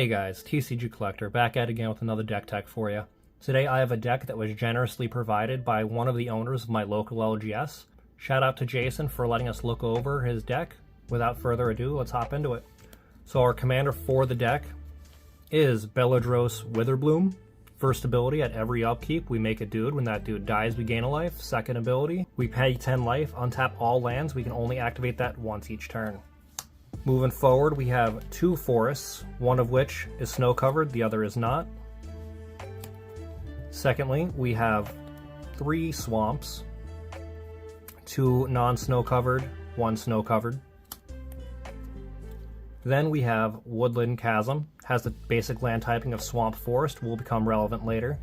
Hey guys, TCG Collector back at it again with another deck tech for you. Today I have a deck that was generously provided by one of the owners of my local LGS. Shout out to Jason for letting us look over his deck. Without further ado, let's hop into it. So our commander for the deck is Beledros Witherbloom. First ability, at every upkeep, we make a dude. When that dude dies, we gain a life. Second ability, we pay 10 life, untap all lands. We can only activate that once each turn. Moving forward, we have 2 forests, one of which is snow-covered, the other is not. Secondly, we have 3 swamps, 2 non-snow-covered, 1 snow-covered. Then we have Woodland Chasm, has the basic land typing of Swamp Forest, will become relevant later.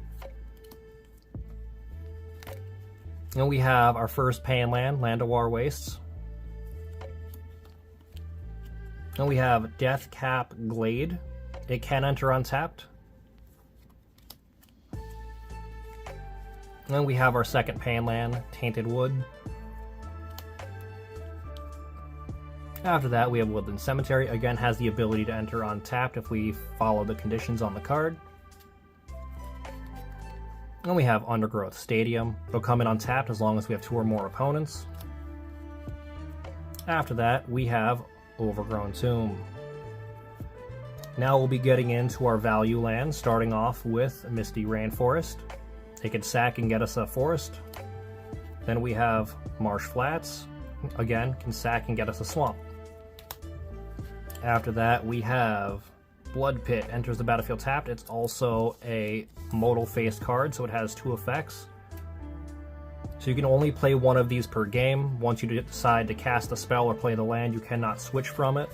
And we have our first pay land, Landawar Wastes. And we have Deathcap Glade. It can enter untapped. And then we have our second land, Tainted Wood. After that, we have Woodland Cemetery. Again, has the ability to enter untapped if we follow the conditions on the card. And we have Undergrowth Stadium. It'll come in untapped as long as we have 2 or more opponents. After that, we have Overgrown Tomb. Now we'll be getting into our value land, starting off with Misty Rainforest. It can sack and get us a forest. Then we have Marsh Flats. Again, can sack and get us a swamp. After that, we have Blood Pit. Enters the battlefield tapped. It's also a modal-faced card, so it has 2 effects. So you can only play one of these per game. Once you decide to cast a spell or play the land, you cannot switch from it.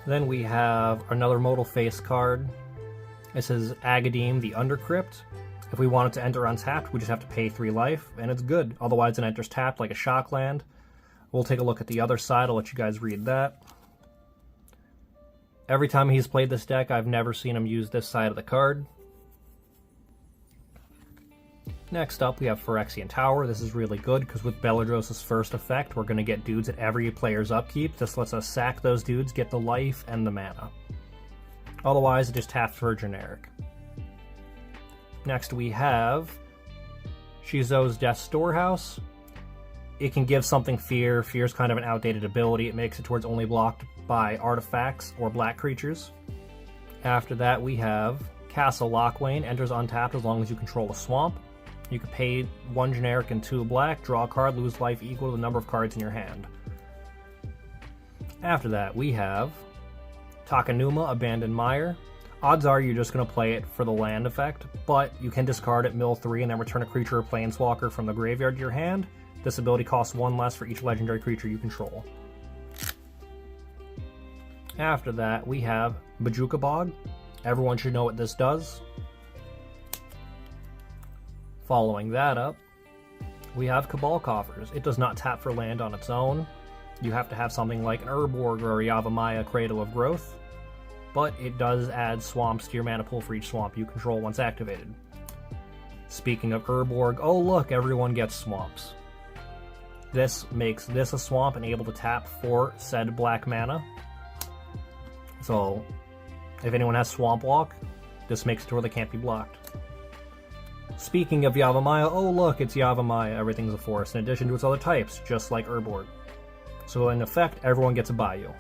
Then we have another modal-faced card. This is Agadeem the Undercrypt. If we want it to enter untapped, we just have to pay 3 life, and it's good. Otherwise, it enters tapped like a shock land. We'll take a look at the other side. I'll let you guys read that. Every time he's played this deck, I've never seen him use this side of the card. Next up, we have Phyrexian Tower. This is really good because with Beledros' first effect, we're going to get dudes at every player's upkeep. This lets us sack those dudes, get the life and the mana. Otherwise, it just taps for a generic. Next, we have Shizo's Death Storehouse. It can give something fear. Fear is kind of an outdated ability. It makes it towards only blocked by artifacts or black creatures. After that, we have Castle Lochwain. Enters untapped as long as you control a swamp. You can pay 1 generic and 2 black, draw a card, lose life equal to the number of cards in your hand. After that, we have Takenuma Abandoned Mire. Odds are you're just going to play it for the land effect, but you can discard it, mill 3, and then return a creature or planeswalker from the graveyard to your hand. This ability costs 1 less for each legendary creature you control. After that, we have Bojuka Bog. Everyone should know what this does. Following that up, we have Cabal Coffers. It does not tap for land on its own. You have to have something like an Urborg or a Yavimaya Cradle of Growth, but it does add swamps to your mana pool for each swamp you control once activated. Speaking of Urborg, oh look, everyone gets swamps. This makes this a swamp and able to tap for said black mana. So, if anyone has Swamp Walk, this makes it to where they can't be blocked. Speaking of Yavimaya, oh look, it's Yavimaya, everything's a forest, in addition to its other types, just like Urborg. So in effect, everyone gets a Bayou.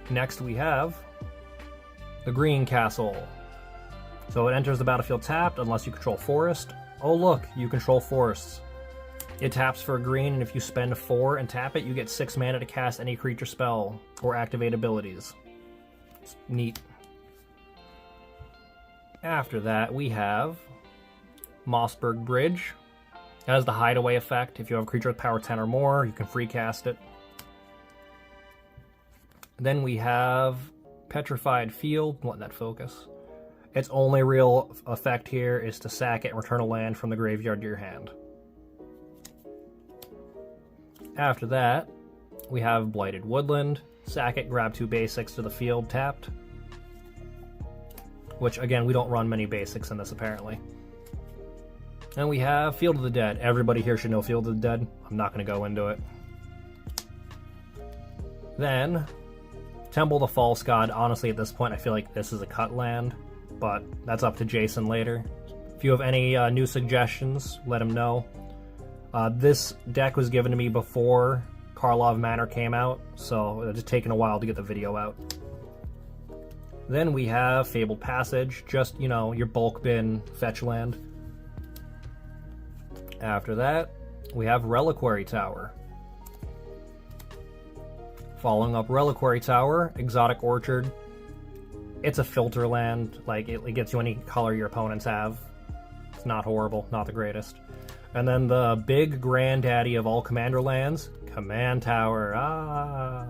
Next we have the Green Castle. So it enters the battlefield tapped unless you control forest. Oh look, you control forests. It taps for a green, and if you spend 4 and tap it, you get 6 mana to cast any creature spell or activate abilities. It's neat. After that, we have Mossberg Bridge. It has the hideaway effect. If you have a creature with power 10 or more, you can free cast it. Then we have Petrified Field. Let that focus. Its only real effect here is to sack it and return a land from the graveyard to your hand. After that, we have Blighted Woodland. Sack it, grab 2 basics to the field tapped. Which, again, we don't run many basics in this, apparently. And we have Field of the Dead. Everybody here should know Field of the Dead. I'm not going to go into it. Then, Temple of the False God, honestly at this point I feel like this is a cut land, but that's up to Jason later. If you have any new suggestions, let him know. This deck was given to me before Karlov Manor came out, so it's just taken a while to get the video out. Then we have Fabled Passage, just, you know, your bulk bin fetch land. After that, we have Reliquary Tower. Following up Reliquary Tower, Exotic Orchard. It's a filter land, like it gets you any color your opponents have. It's not horrible, not the greatest. And then the big granddaddy of all commander lands, Command Tower.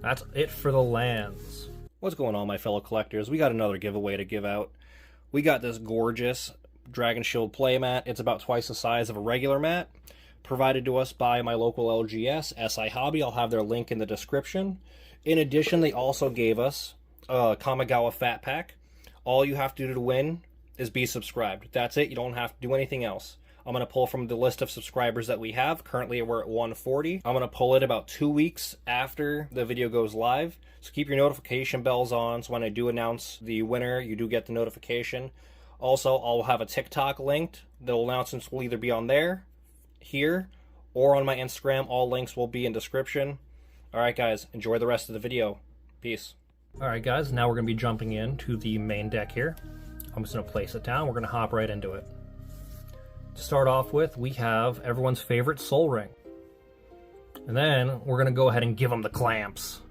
That's it for the lands. What's going on, my fellow collectors? We got another giveaway to give out. We got this gorgeous Dragon Shield playmat. It's about twice the size of a regular mat. Provided to us by my local LGS, SI Hobby. I'll have their link in the description. In addition, they also gave us a Kamigawa Fat Pack. All you have to do to win is be subscribed. That's it. You don't have to do anything else. I'm going to pull from the list of subscribers that we have. Currently, we're at 140. I'm going to pull it about 2 weeks after the video goes live. So keep your notification bells on, so when I do announce the winner, you do get the notification. Also, I'll have a TikTok linked. The announcements will either be on there, here, or on my Instagram. All links will be in description. Alright guys, enjoy the rest of the video. Peace. Alright guys, now we're going to be jumping into the main deck here. I'm just going to place it down. We're going to hop right into it. To start off with, we have everyone's favorite Soul Ring. And then we're going to go ahead and give them the clamps.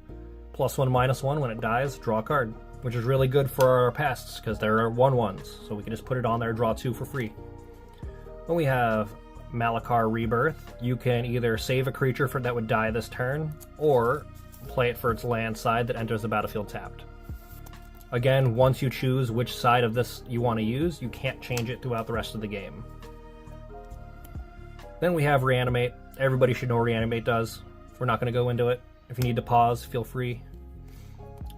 +1/-1, when it dies, draw a card. Which is really good for our pests, because there are 1/1s. So we can just put it on there, draw 2 for free. Then we have Malakar Rebirth. You can either save a creature that would die this turn, or play it for its land side that enters the battlefield tapped. Again, once you choose which side of this you want to use, you can't change it throughout the rest of the game. Then we have Reanimate. Everybody should know what Reanimate does. We're not going to go into it. If you need to pause, feel free.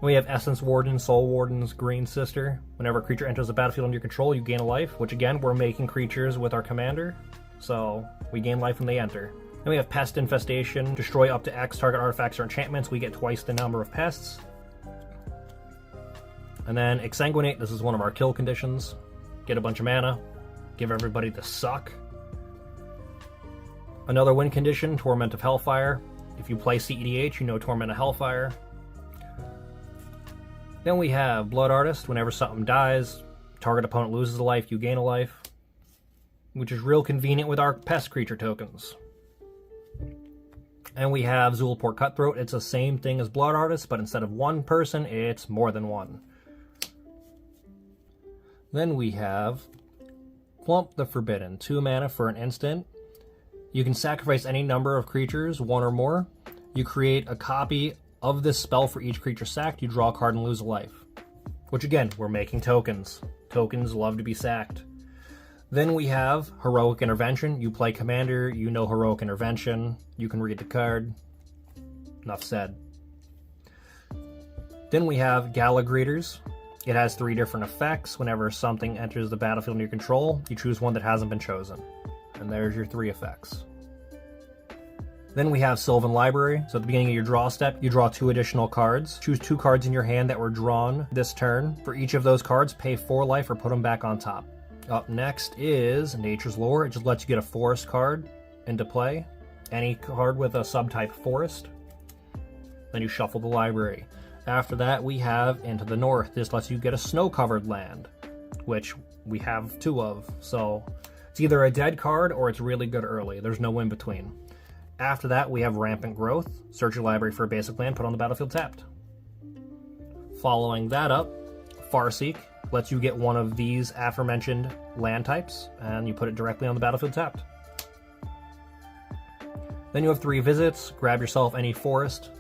We have Essence Warden, Soul Warden's Green Sister. Whenever a creature enters the battlefield under your control, you gain a life, which again, we're making creatures with our commander, so we gain life when they enter. Then we have Pest Infestation. Destroy up to X target artifacts or enchantments. We get twice the number of pests. And then Exsanguinate. This is one of our kill conditions. Get a bunch of mana. Give everybody the suck. Another win condition, Torment of Hellfire. If you play CEDH, you know Torment of Hellfire. Then we have Blood Artist. Whenever something dies, target opponent loses a life, you gain a life. Which is real convenient with our pest creature tokens. And we have Zulaport Cutthroat. It's the same thing as Blood Artist, but instead of one person, it's more than one. Then we have Plump the Forbidden. 2 mana for an instant. You can sacrifice any number of creatures, 1 or more. You create a copy of this spell for each creature sacked. You draw a card and lose a life. Which again, we're making tokens. Tokens love to be sacked. Then we have Heroic Intervention. You play Commander, you know Heroic Intervention. You can read the card. Enough said. Then we have Gala Greeters. It has 3 different effects. Whenever something enters the battlefield under your control, you choose one that hasn't been chosen. And there's your 3 effects. Then we have Sylvan Library. So at the beginning of your draw step, you draw 2 additional cards. Choose 2 cards in your hand that were drawn this turn. For each of those cards, pay 4 life or put them back on top. Up next is Nature's Lore. It just lets you get a forest card into play. Any card with a subtype forest. Then you shuffle the library. After that, we have Into the North. This lets you get a snow-covered land, which we have 2 of. So it's either a dead card or it's really good early. There's no in between. After that, we have Rampant Growth. Search your library for a basic land, put on the battlefield tapped. Following that up, Farseek lets you get one of these aforementioned land types, and you put it directly on the battlefield tapped. Then you have 3 visits. Grab yourself any forest.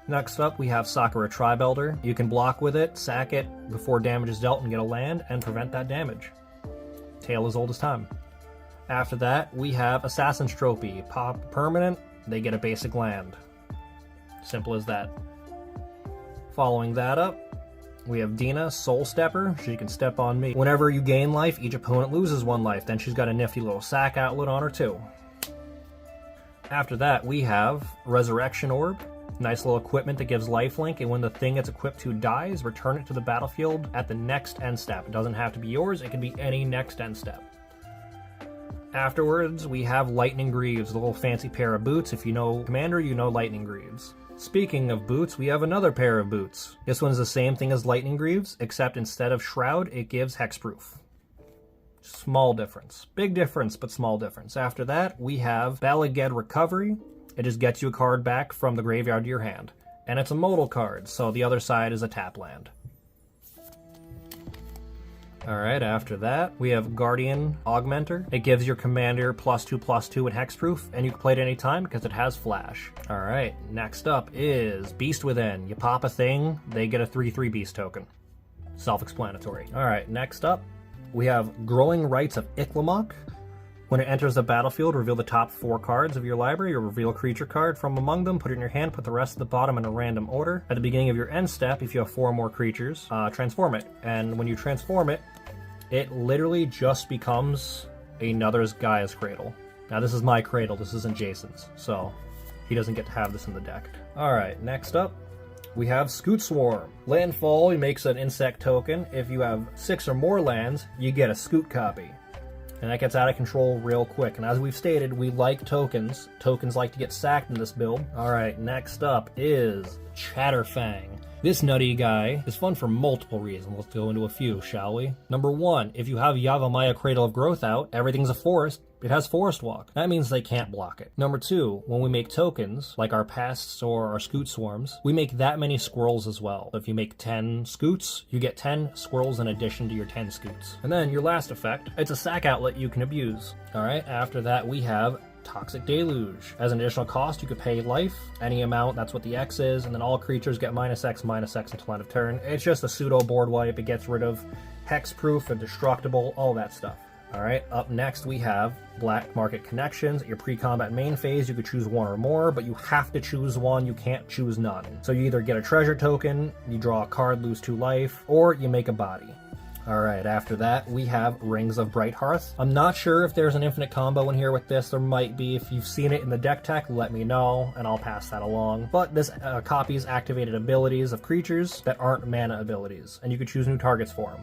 Next up, we have Sakura Tribe Elder. You can block with it, sack it before damage is dealt, and get a land, and prevent that damage. Tale as old as time. After that, we have Assassin's Trophy. Pop permanent, they get a basic land. Simple as that. Following that up, we have Dina, Soul Stepper. She can step on me. Whenever you gain life, each opponent loses 1 life. Then she's got a nifty little sack outlet on her too. After that, we have Resurrection Orb. Nice little equipment that gives lifelink, and when the thing it's equipped to dies, return it to the battlefield at the next end step. It doesn't have to be yours, it can be any next end step. Afterwards, we have Lightning Greaves, a little fancy pair of boots. If you know Commander, you know Lightning Greaves. Speaking of boots, we have another pair of boots. This one's the same thing as Lightning Greaves, except instead of Shroud, it gives Hexproof. Small difference. Big difference, but small difference. After that, we have Bala Ged Recovery. It just gets you a card back from the graveyard to your hand. And it's a modal card, so the other side is a tap land. Alright, after that, we have Guardian Augmenter. It gives your commander +2/+2 and hexproof, and you can play it anytime because it has flash. Alright, next up is Beast Within. You pop a thing, they get a 3/3 beast token. Self-explanatory. Alright, next up, we have Growing Rites of Iklamok. When it enters the battlefield, reveal the top 4 cards of your library, or reveal a creature card from among them, put it in your hand, put the rest at the bottom in a random order. At the beginning of your end step, if you have 4 or more creatures, transform it. And when you transform it, it literally just becomes another Gaia's Cradle. Now this is my Cradle, this isn't Jason's, so he doesn't get to have this in the deck. Alright, next up, we have Scoot Swarm. Landfall, he makes an insect token. If you have 6 or more lands, you get a Scoot copy. And that gets out of control real quick. And as we've stated, we like tokens. Tokens like to get sacked in this build. Alright, next up is Chatterfang. This nutty guy is fun for multiple reasons. Let's go into a few, shall we? Number 1, if you have Yavimaya Cradle of Growth out, everything's a forest. It has Forest Walk. That means they can't block it. Number 2, when we make tokens, like our pests or our Scoot Swarms, we make that many squirrels as well. If you make 10 scoots, you get 10 squirrels in addition to your 10 scoots. And then your last effect, it's a sack outlet you can abuse. Alright, after that we have Toxic Deluge. As an additional cost, you could pay life, any amount, that's what the X is, and then all creatures get -X until end of turn. It's just a pseudo board wipe. It gets rid of hexproof, indestructible, all that stuff. Alright, up next we have Black Market Connections. At your pre-combat main phase, you could choose 1 or more, but you have to choose 1, you can't choose none. So you either get a treasure token, you draw a card, lose 2 life, or you make a body. Alright, after that, we have Rings of Bright Hearth. I'm not sure if there's an infinite combo in here with this. There might be. If you've seen it in the deck tech, let me know, and I'll pass that along. But this copies activated abilities of creatures that aren't mana abilities, and you can choose new targets for them.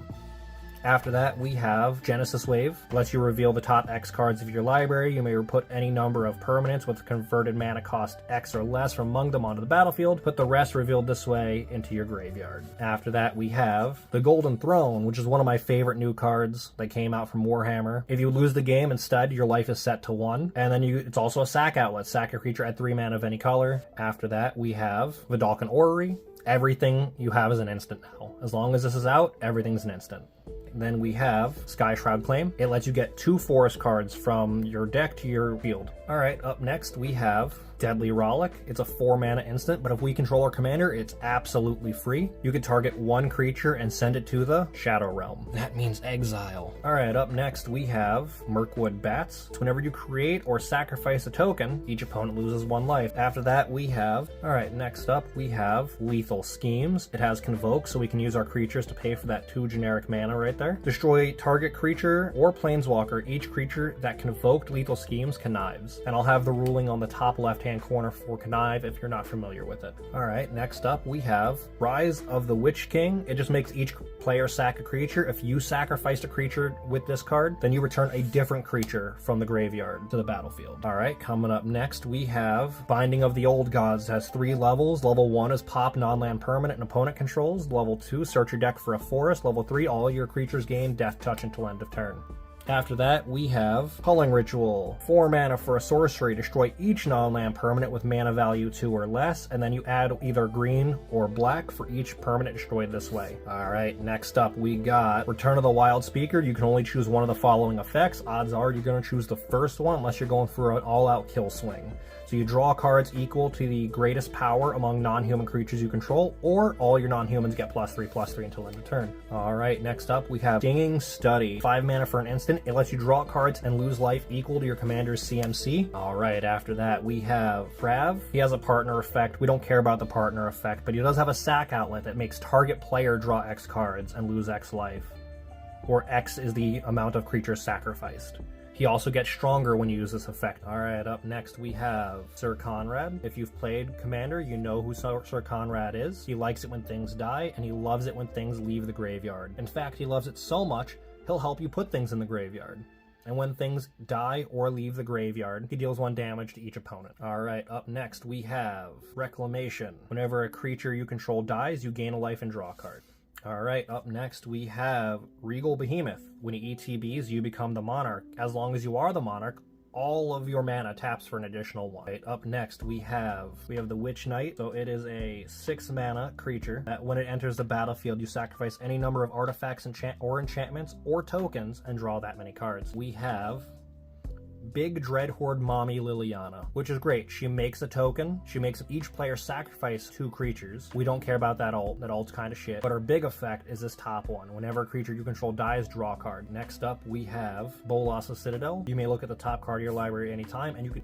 After that, we have Genesis Wave. Lets you reveal the top X cards of your library. You may put any number of permanents with converted mana cost X or less from among them onto the battlefield. Put the rest revealed this way into your graveyard. After that, we have the Golden Throne, which is one of my favorite new cards that came out from Warhammer. If you lose the game, instead, your life is set to 1. And then it's also a sack outlet. Sack a creature at 3 mana of any color. After that, we have Vidalcan Orrery. Everything you have is an instant now. As long as this is out, everything's an instant. Then we have Sky Shroud Claim. It lets you get 2 forest cards from your deck to your field. Alright, up next we have Deadly Rollick. It's a 4 mana instant, but if we control our commander, it's absolutely free. You can target 1 creature and send it to the Shadow Realm. That means exile. Alright, up next we have Mirkwood Bats. So whenever you create or sacrifice a token, each opponent loses 1 life. After that we have, alright, next up we have Lethal Schemes. It has Convoke, so we can use our creatures to pay for that 2 generic mana right there. Destroy target creature or planeswalker. Each creature that convoked Lethal Schemes connives. And I'll have the ruling on the top left-hand corner for connive if you're not familiar with it. Alright, next up we have Rise of the Witch King. It just makes each player sack a creature. If you sacrificed a creature with this card, then you return a different creature from the graveyard to the battlefield. Alright, coming up next we have Binding of the Old Gods. It has 3 levels. Level 1 is pop non-land permanent and opponent controls. Level 2, search your deck for a forest. Level 3, all your creatures gain Death Touch until end of turn. After that, we have Culling Ritual. 4 mana for a sorcery. Destroy each non-land permanent with mana value 2 or less, and then you add either green or black for each permanent destroyed this way. Alright, next up we got Return of the Wild Speaker. You can only choose one of the following effects. Odds are you're going to choose the first one unless you're going for an all-out kill swing. So you draw cards equal to the greatest power among non-human creatures you control, or all your non-humans get +3/+3 until end of turn. Alright, next up we have Stinging Study. 5 mana for an instant. It lets you draw cards and lose life equal to your commander's CMC. Alright, after that we have Frav. He has a partner effect. We don't care about the partner effect, but he does have a sack outlet that makes target player draw X cards and lose X life. Or X is the amount of creatures sacrificed. He also gets stronger when you use this effect. Alright, up next we have Sir Conrad. If you've played Commander, you know who Sir Conrad is. He likes it when things die, and he loves it when things leave the graveyard. In fact, he loves it so much, he'll help you put things in the graveyard. And when things die or leave the graveyard, he deals 1 damage to each opponent. Alright, up next we have Reclamation. Whenever a creature you control dies, you gain a life and draw a card. Alright, up next we have Regal Behemoth. When he ETBs, you become the Monarch. As long as you are the Monarch, all of your mana taps for an additional 1. Right, up next we have the Witch Knight. So it is a 6 mana creature that when it enters the battlefield, you sacrifice any number of artifacts, enchantments, or tokens and draw that many cards. We have Big Dreadhorde Mommy Liliana, which is great. She makes a token. She makes each player sacrifice 2 creatures. We don't care about that ult. That ult's kind of shit. But her big effect is this top one. Whenever a creature you control dies, draw a card. Next up, we have Bolas's Citadel. You may look at the top card of your library anytime, and you can...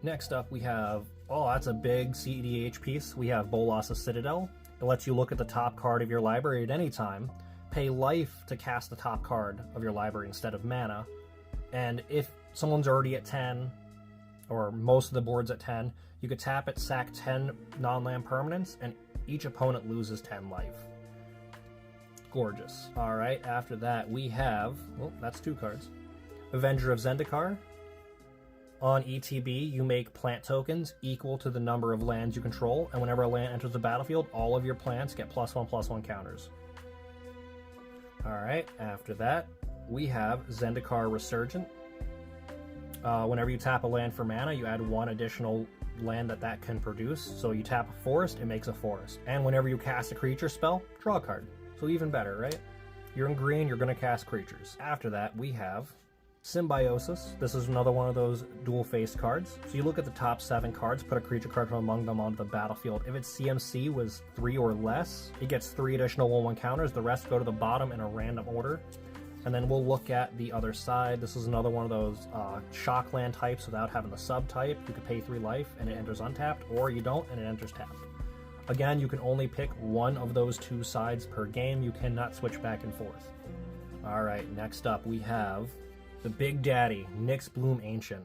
Next up, we have... Oh, that's a big CEDH piece. We have Bolas's Citadel. It lets you look at the top card of your library at any time, pay life to cast the top card of your library instead of mana, and if someone's already at 10, or most of the board's at 10, you could tap it, sack 10 non-land permanents, and each opponent loses 10 life. Gorgeous. Alright, after that we have... Well, that's 2 cards. Avenger of Zendikar. On ETB, you make plant tokens equal to the number of lands you control, and whenever a land enters the battlefield, all of your plants get +1/+1 counters. Alright, after that, we have Zendikar Resurgent. Whenever you tap a land for mana, you add 1 additional land that can produce. So you tap a forest, it makes a forest. And whenever you cast a creature spell, draw a card. So even better, right? You're in green, you're going to cast creatures. After that, we have Symbiosis. This is another one of those dual-faced cards. So you look at the top 7 cards, put a creature card from among them onto the battlefield. If its CMC was 3 or less, it gets 3 additional 1/1 counters. The rest go to the bottom in a random order. And then we'll look at the other side. This is another one of those shock land types without having the subtype. You can pay 3 life and it enters untapped, or you don't and it enters tapped. Again, you can only pick one of those 2 sides per game. You cannot switch back and forth. Alright, next up we have the Big Daddy, Nyx Bloom Ancient.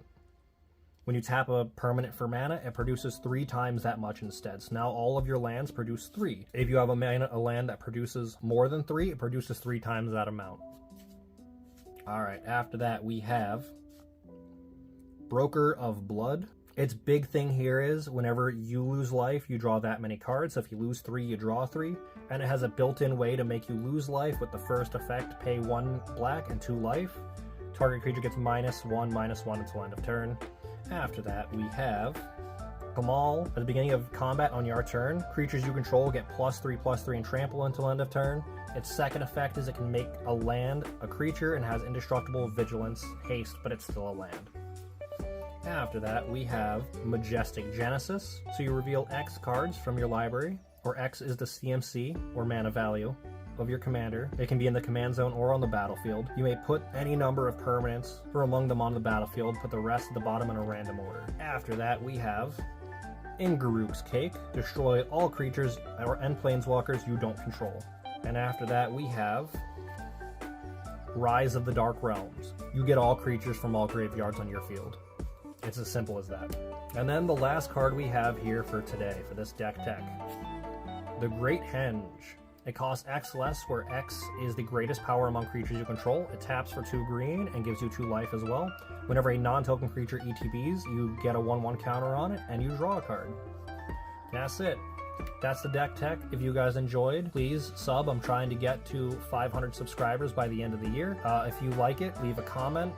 When you tap a permanent for mana, it produces 3 times that much instead. So now all of your lands produce 3. If you have a land that produces more than 3, it produces 3 times that amount. Alright, after that we have Broker of Blood. Its big thing here is whenever you lose life, you draw that many cards. So if you lose 3, you draw 3. And it has a built-in way to make you lose life with the first effect, pay 1 black and 2 life. Target creature gets -1/-1 until end of turn. After that, we have Kamal. At the beginning of combat on your turn, creatures you control get +3/+3 and trample until end of turn. Its second effect is it can make a land a creature and has indestructible vigilance, haste, but it's still a land. After that, we have Majestic Genesis. So you reveal X cards from your library, or X is the CMC, or mana value, of your commander. It can be in the command zone or on the battlefield. You may put any number of permanents or among them on the battlefield, put the rest at the bottom in a random order. After that, we have Ingaruk's Cake. Destroy all creatures and planeswalkers you don't control. And after that, we have Rise of the Dark Realms. You get all creatures from all graveyards on your field. It's as simple as that. And then the last card we have here for today, for this deck tech, the Great Henge. It costs X less, where X is the greatest power among creatures you control. It taps for 2 green and gives you 2 life as well. Whenever a non-token creature ETBs, you get a 1/1 counter on it and you draw a card. That's it. That's the deck tech. If you guys enjoyed, please sub. I'm trying to get to 500 subscribers by the end of the year. If you like it, leave a comment.